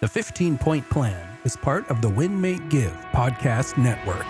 The 15-Point Plan is part of the Win, Make, Give podcast network.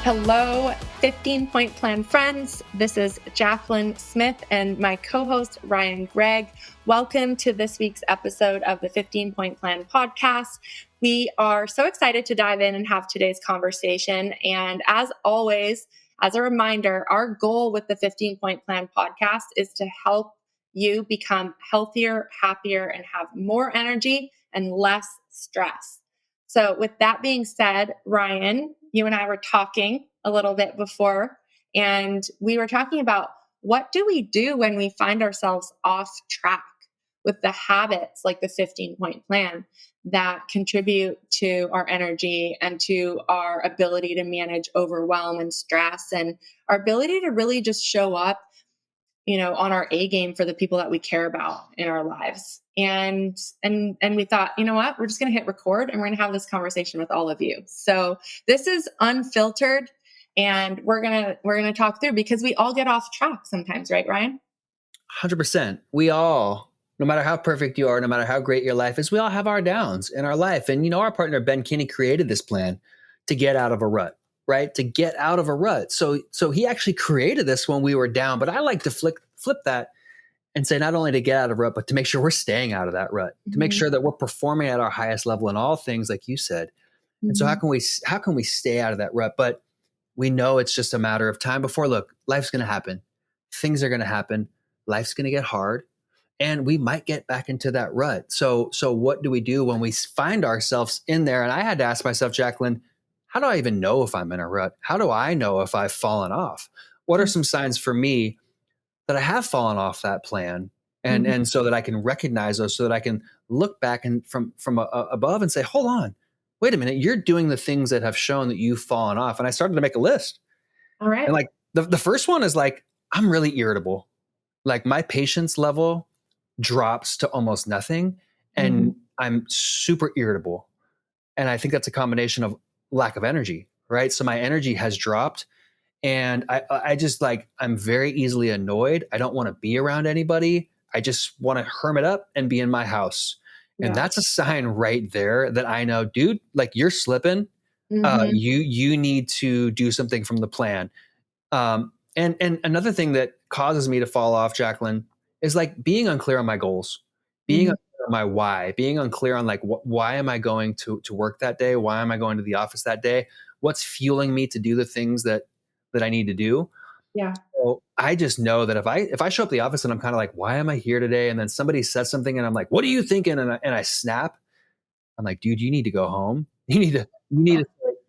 Hello, 15-Point Plan friends. This is Jacqueline Smith and my co-host, Ryan Greigg. Welcome to this week's episode of the 15-Point Plan podcast. We are so excited to dive in and have today's conversation. And as always, as a reminder, our goal with the 15-Point Plan podcast is to help you become healthier, happier, and have more energy and less stress. So with that being said, Ryan, you and I were talking a little bit before, and we were talking about what do we do when we find ourselves off track with the habits like the 15-Point Plan that contribute to our energy and to our ability to manage overwhelm and stress and our ability to really just show up, on our A game for the people that we care about in our lives. And we thought, you know what, we're just going to hit record and we're going to have this conversation with all of you. So this is unfiltered and we're going to talk through because we all get off track sometimes, right, Ryan? 100%. We all, no matter how perfect you are, no matter how great your life is, we all have our downs in our life. And, our partner, Ben Kinney, created this plan to get out of a rut. Right? To get out of a rut. So he actually created this when we were down, but I like to flip that and say, not only to get out of a rut, but to make sure we're staying out of that rut, to make sure that we're performing at our highest level in all things, like you said. And so how can we stay out of that rut? But we know it's just a matter of time before, look, life's going to happen. Things are going to happen. Life's going to get hard. And we might get back into that rut. So what do we do when we find ourselves in there? And I had to ask myself, Jacqueline, how do I even know if I'm in a rut? How do I know if I've fallen off? What are some signs for me that I have fallen off that plan? And so that I can recognize those, so that I can look back and from above and say, hold on, wait a minute, you're doing the things that have shown that you've fallen off. And I started to make a list. All right. And like the first one is like, I'm really irritable. Like my patience level drops to almost nothing. And I'm super irritable. And I think that's a combination of lack of energy, right? So my energy has dropped and I just I'm very easily annoyed. I don't want to be around anybody. I just want to hermit up and be in my house. And that's a sign right there that I know, dude, like you're slipping. You need to do something from the plan. And another thing that causes me to fall off, Jacqueline, is like being unclear on my goals, being unclear on my why, being unclear on like why am I going to work that day? Why am I going to the office that day? What's fueling me to do the things that I need to do? Yeah. So I just know that if I show up at the office and I'm kind of like, why am I here today? And then somebody says something and I'm like, what are you thinking? And I snap. I'm like, dude, you need to go home. You need to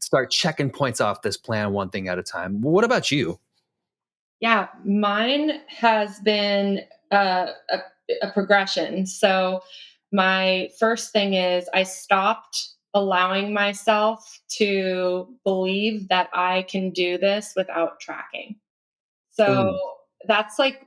start checking points off this plan one thing at a time. What about you? Yeah, mine has been a progression. So my first thing is I stopped allowing myself to believe that I can do this without tracking. So that's like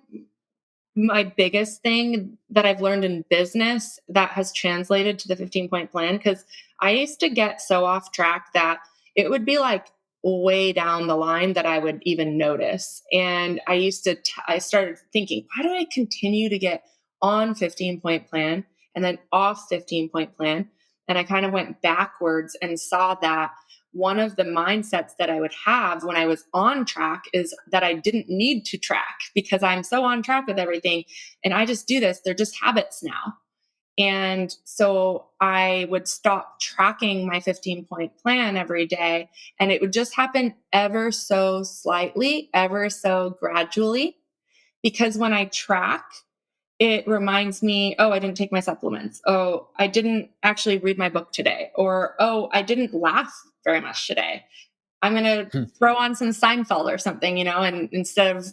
my biggest thing that I've learned in business that has translated to the 15-Point Plan. Cause I used to get so off track that it would be like way down the line that I would even notice. And I started thinking, why do I continue to get on 15-Point Plan and then off 15-Point Plan? And I kind of went backwards and saw that one of the mindsets that I would have when I was on track is that I didn't need to track because I'm so on track with everything. And I just do this. They're just habits now. And so I would stop tracking my 15-Point Plan every day. And it would just happen ever so slightly, ever so gradually. Because when I track, it reminds me, oh, I didn't take my supplements. Oh, I didn't actually read my book today. Or, oh, I didn't laugh very much today. I'm going to throw on some Seinfeld or something, and instead of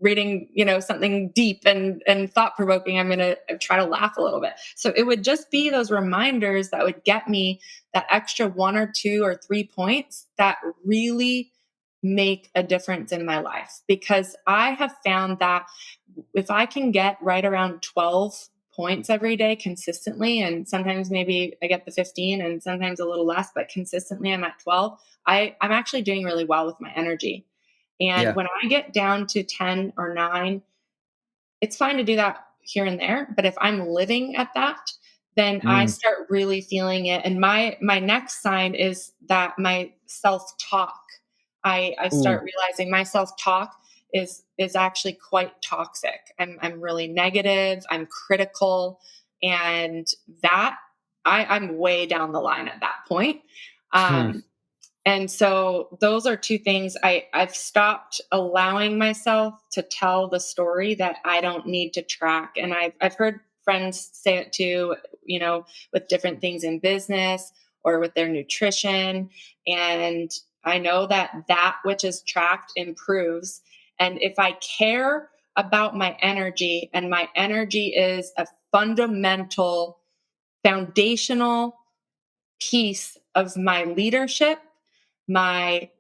reading, something deep and thought provoking, I'm going to try to laugh a little bit. So it would just be those reminders that would get me that extra 1 or 2 or 3 points that really make a difference in my life. Because I have found that if I can get right around 12 points every day consistently, and sometimes maybe I get the 15 and sometimes a little less, but consistently I'm at 12, I'm actually doing really well with my energy. And Yeah. when I get down to 10 or 9, it's fine to do that here and there, but if I'm living at that, then I Mm. start really feeling it. And my next sign is that my self-talk. I Ooh. start realizing my self-talk is actually quite toxic. I'm really negative, I'm critical, and that I'm way down the line at that point. Hmm. Um, and so those are two things I've stopped allowing myself to tell the story that I don't need to track. And I've heard friends say it too, with different things in business or with their nutrition. And I know that that which is tracked improves. And if I care about my energy, and my energy is a fundamental, foundational piece of my leadership, my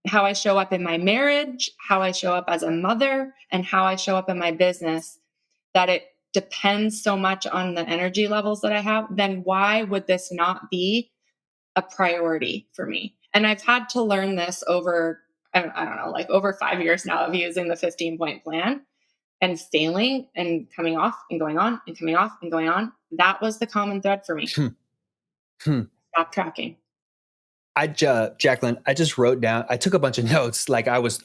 how I show up in my marriage, how I show up as a mother, and how I show up in my business, that it depends so much on the energy levels that I have, then why would this not be a priority for me? And I've had to learn this over, I don't know, like over 5 years now of using the 15-point plan and failing and coming off and going on and coming off and going on. That was the common thread for me. Hmm. Hmm. Stop tracking. Jacqueline, I just wrote down. I took a bunch of notes. Like I was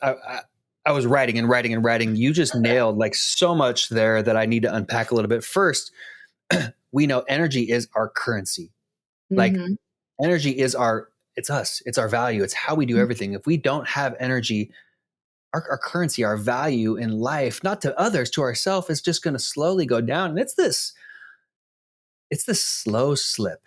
writing and writing and writing. You just nailed like so much there that I need to unpack a little bit. First, we know energy is our currency. Like Hmm. energy is it's us. It's our value. It's how we do everything. If we don't have energy, our currency, our value in life, not to others, to ourselves, is just going to slowly go down. And it's this slow slip.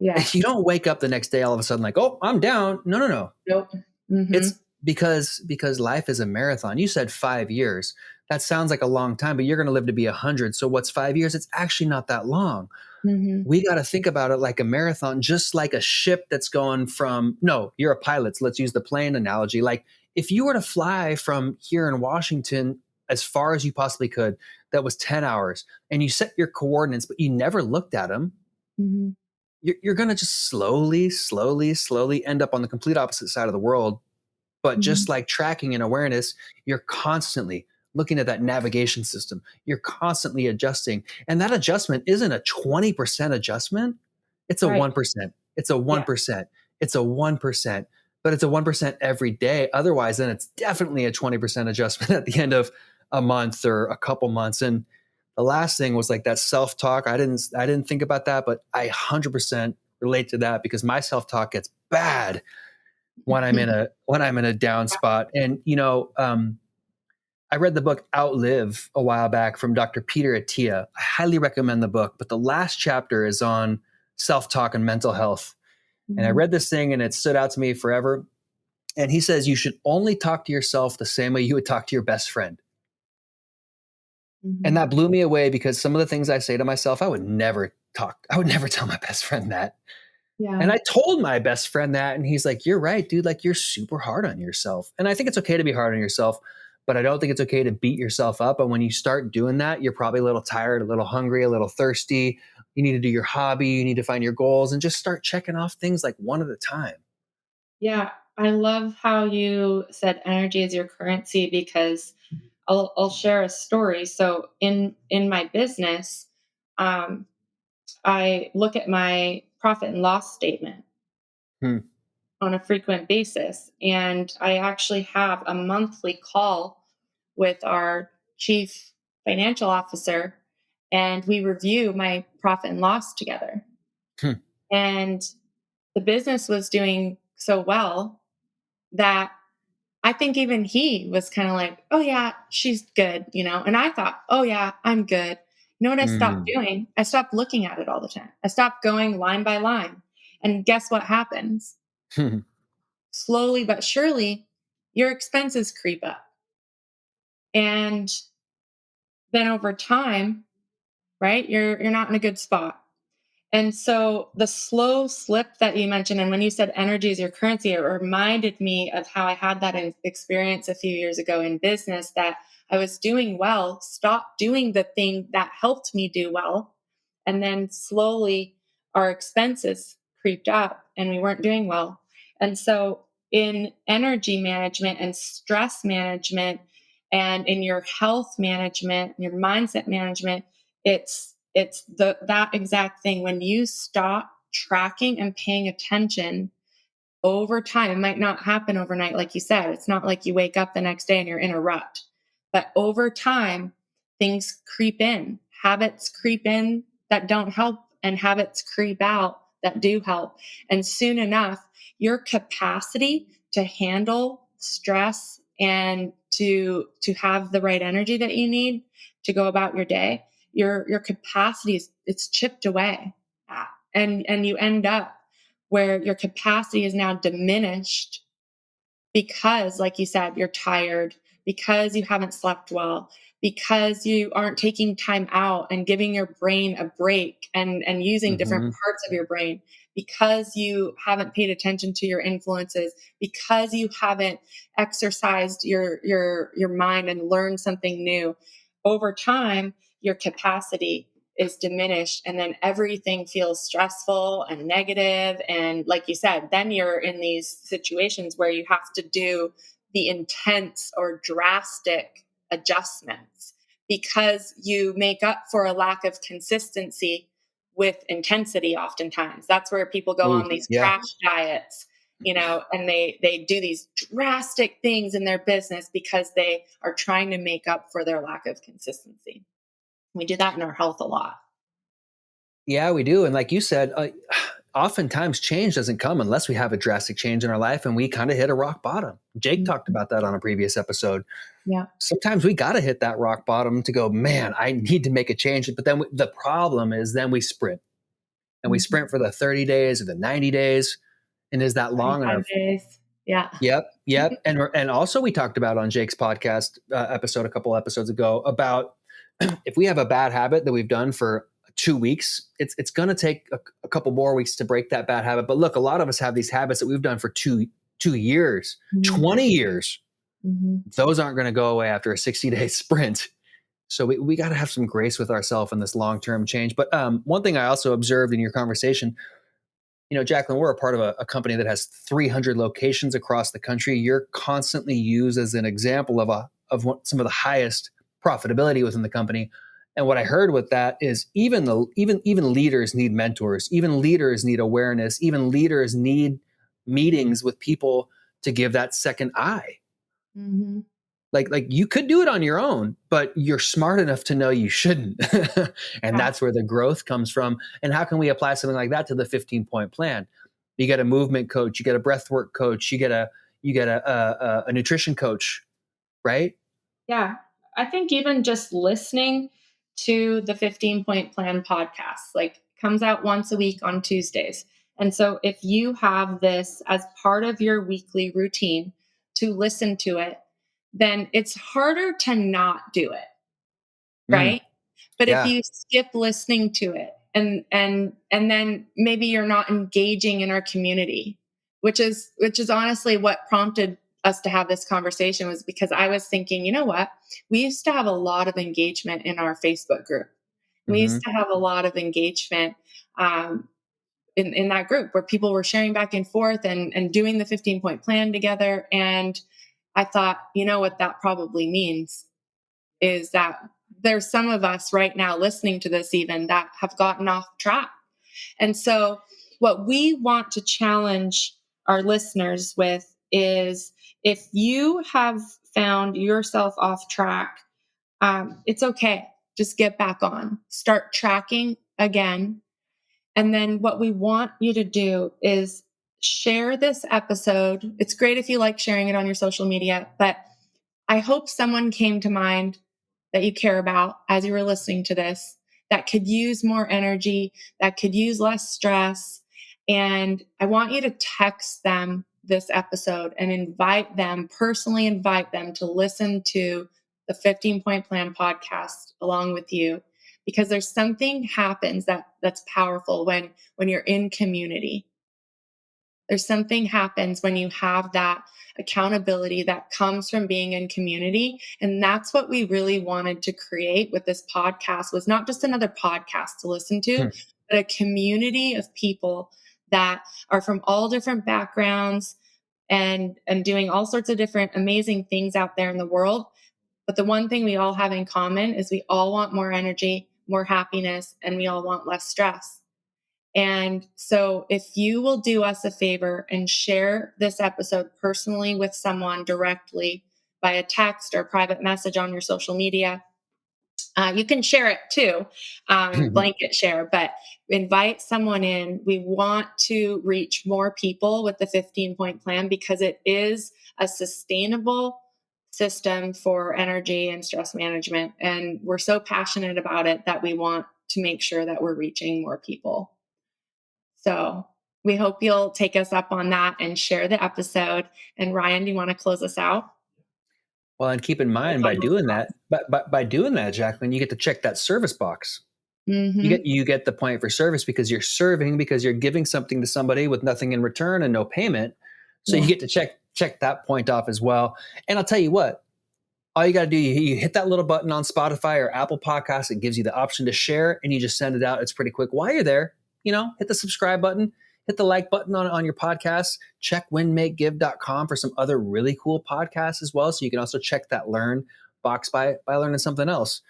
Yeah. You don't wake up the next day all of a sudden like, oh, I'm down. No, no, no. Nope. It's Mhm. because life is a marathon. You said 5 years. That sounds like a long time, but you're going to live to be 100. So what's 5 years? It's actually not that long. Mhm. We got to think about it like a marathon, just like a ship that's going from, no, you're a pilot. So let's use the plane analogy. Like if you were to fly from here in Washington as far as you possibly could, that was 10 hours, and you set your coordinates, but you never looked at them, Mhm. you're going to just slowly, slowly, slowly end up on the complete opposite side of the world. But just Mhm. like tracking and awareness, you're constantly looking at that navigation system. You're constantly adjusting. And that adjustment isn't a 20% adjustment. It's a Right. 1%. It's a Yeah. 1%. It's a 1%. But it's a 1% every day. Otherwise, then it's definitely a 20% adjustment at the end of a month or a couple months. And the last thing was like that self-talk. I didn't think about that, but I 100% relate to that because my self-talk gets bad when I'm in a down spot. And I read the book Outlive a while back from Dr. Peter Attia. I highly recommend the book, but the last chapter is on self-talk and mental health. And I Mhm. read this thing and it stood out to me forever. And he says you should only talk to yourself the same way you would talk to your best friend. And Mhm. that blew me away because some of the things I say to myself, I would never tell my best friend that. And Yeah. I told my best friend that, and he's like, "You're right, dude. Like, you're super hard on yourself." And I think it's okay to be hard on yourself, but I don't think it's okay to beat yourself up. And when you start doing that, you're probably a little tired, a little hungry, a little thirsty. You need to do your hobby, you need to find your goals, and just start checking off things like one at a time. Yeah. I love how you said energy is your currency, because I'll share a story. So in my business, um, I look at my profit and loss statement Hmm. on a frequent basis, and I actually have a monthly call with our chief financial officer, and we review my profit and loss together. Hmm. And the business was doing so well that I think even he was kind of like, oh, yeah, she's good, And I thought, oh, yeah, I'm good. You know what I stopped Mm. doing? I stopped looking at it all the time. I stopped going line by line. And guess what happens? Hmm. Slowly but surely, your expenses creep up. And then over time, right, you're not in a good spot. And so the slow slip that you mentioned, and when you said energy is your currency, it reminded me of how I had that experience a few years ago in business, that I was doing well, stopped doing the thing that helped me do well. And then slowly our expenses creeped up and we weren't doing well. And so in energy management and stress management and in your health management, your mindset management, it's that exact thing. When you stop tracking and paying attention over time, it might not happen overnight, like you said. It's not like you wake up the next day and you're in a rut. But over time, things creep in, habits creep in that don't help, and habits creep out that do help. And soon enough, your capacity to handle stress and to have the right energy that you need to go about your day, your capacity is it's chipped away. And you end up where your capacity is now diminished because, like you said, you're tired, because you haven't slept well, because you aren't taking time out and giving your brain a break and using different Mm-hmm. parts of your brain, because you haven't paid attention to your influences, because you haven't exercised your mind and learned something new. Over time, your capacity is diminished, and then everything feels stressful and negative. And like you said, then you're in these situations where you have to do the intense or drastic adjustments because you make up for a lack of consistency with intensity. Oftentimes that's where people go Ooh, on these yeah. crash diets, and they do these drastic things in their business because they are trying to make up for their lack of consistency. We do that in our health a lot. Yeah, we do. And like you said, oftentimes change doesn't come unless we have a drastic change in our life and we kind of hit a rock bottom. Jake talked Mhm. about that on a previous episode. Yeah. Sometimes we got to hit that rock bottom to go, man, I need to make a change. But then the problem is then we sprint and we Mhm. sprint for the 30 days or the 90 days. And is that long 45 enough? days. Yeah. Yep, yep. And also we talked about on Jake's podcast episode a couple episodes ago about if we have a bad habit that we've done for 2 weeks, it's going to take a couple more weeks to break that bad habit. But look, a lot of us have these habits that we've done for 2 years, Mhm. 20 years. Mhm. Those aren't going to go away after a 60-day sprint. So we got to have some grace with ourselves in this long-term change. But one thing I also observed in your conversation, Jacqueline, we're a part of a company that has 300 locations across the country. You're constantly used as an example of some of the highest profitability within the company. And what I heard with that is even leaders need mentors, even leaders need awareness, even leaders need meetings with people to give that second eye. Mhm. Like you could do it on your own, but you're smart enough to know you shouldn't. And Yeah. that's where the growth comes from. And how can we apply something like that to the 15-point plan? You get a movement coach, you get a breathwork coach, you get a nutrition coach, right? Yeah. I think even just listening to the 15-point plan podcast, like, comes out once a week on Tuesdays. And so if you have this as part of your weekly routine to listen to it, then it's harder to not do it, Mm, right? But if yeah. you skip listening to it and then maybe you're not engaging in our community, which is honestly what prompted us to have this conversation, was because I was thinking, you know what? We used to have a lot of engagement in our Facebook group. We Hmm. used to have a lot of engagement um, in that group where people were sharing back and forth and doing the 15-point plan together. And I thought, you know what that probably means is that there's some of us right now listening to this even that have gotten off track. And so, what we want to challenge our listeners with is, if you have found yourself off track, it's okay. Just get back on, start tracking again. And then, what we want you to do is share this episode. It's great if you like sharing it on your social media, but I hope someone came to mind that you care about as you were listening to this, that could use more energy, that could use less stress. And I want you to text them this episode and personally invite them to listen to the 15-point plan podcast along with you, because there's something happens that's powerful when you're in community. There's something happens when you have that accountability that comes from being in community. And that's what we really wanted to create with this podcast, was not just another podcast to listen to, but a community of people that are from all different backgrounds, and doing all sorts of different amazing things out there in the world. But the one thing we all have in common is we all want more energy, more happiness, and we all want less stress. And so if you will do us a favor and share this episode personally with someone directly by a text or private message on your social media, you can share it too, blanket share, but invite someone in. We want to reach more people with the 15-point plan because it is a sustainable system for energy and stress management. And we're so passionate about it that we want to make sure that we're reaching more people. So we hope you'll take us up on that and share the episode. And Ryan, do you want to close us out? Well, and keep in mind by doing that, by doing that, Jacqueline, you get to check that service box. Mm-hmm. You get the point for service because you're serving, because you're giving something to somebody with nothing in return and no payment. So you get to check that point off as well. And I'll tell you what, all you got to do, you hit that little button on Spotify or Apple Podcasts. It gives you the option to share, and you just send it out. It's pretty quick. While you're there, hit the subscribe button, hit the like button on your podcast. Check winmakegive.com for some other really cool podcasts as well. So you can also check that learn box by learning something else.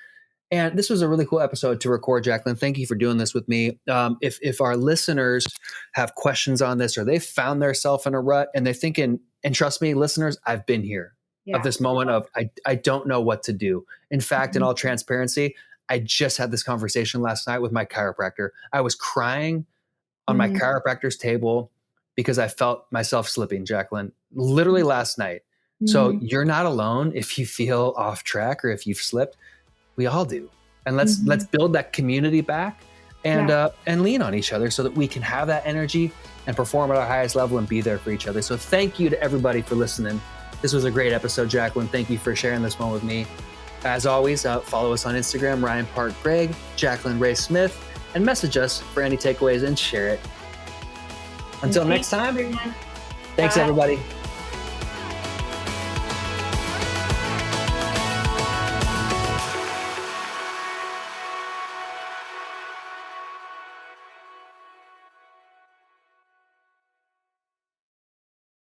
And this was a really cool episode to record, Jacqueline. Thank you for doing this with me. If our listeners have questions on this, or they found themselves in a rut and they're thinking, and trust me, listeners, I've been here of this moment of, I don't know what to do. In fact, in all transparency, I just had this conversation last night with my chiropractor. I was crying on my chiropractor's table because I felt myself slipping, Jacqueline, literally last night. So you're not alone if you feel off track or if you've slipped. We all do. And let's build that community back and lean on each other so that we can have that energy and perform at our highest level and be there for each other. So thank you to everybody for listening. This was a great episode, Jacqueline. Thank you for sharing this one with me. As always, follow us on Instagram, Ryan Park Greigg, Jacqueline Ray Smith, and message us for any takeaways and share it. Until next time, everyone. Thanks, everybody.